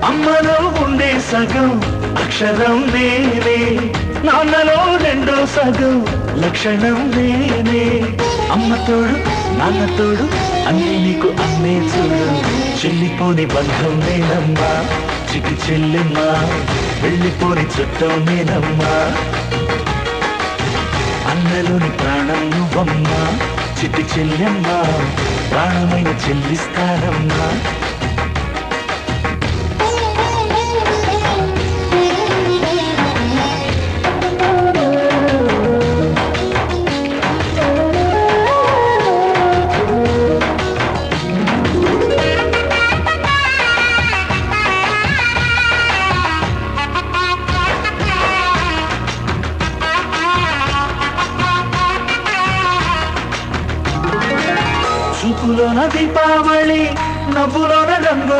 అమ్మలో ఉండే సగం అక్షరం నేనే, నాన్నలో రెండో సగం లక్షణం నేనే. అమ్మ తోడు నాన్న తోడు అన్నీ నీకు అన్నే చూడు. చెల్లిపోని బంధం నేనమ్మా, చిటి చెల్లెమ్మా, వెళ్ళిపోని చుట్టం నేనమ్మా. అన్నలోని ప్రాణం నువ్వమ్మా, చిటి చెల్లెమ్మా, ప్రాణమైన చెల్లిస్తానమ్మా. చూపులోన దీపావళి, నవ్వులోన రంగు.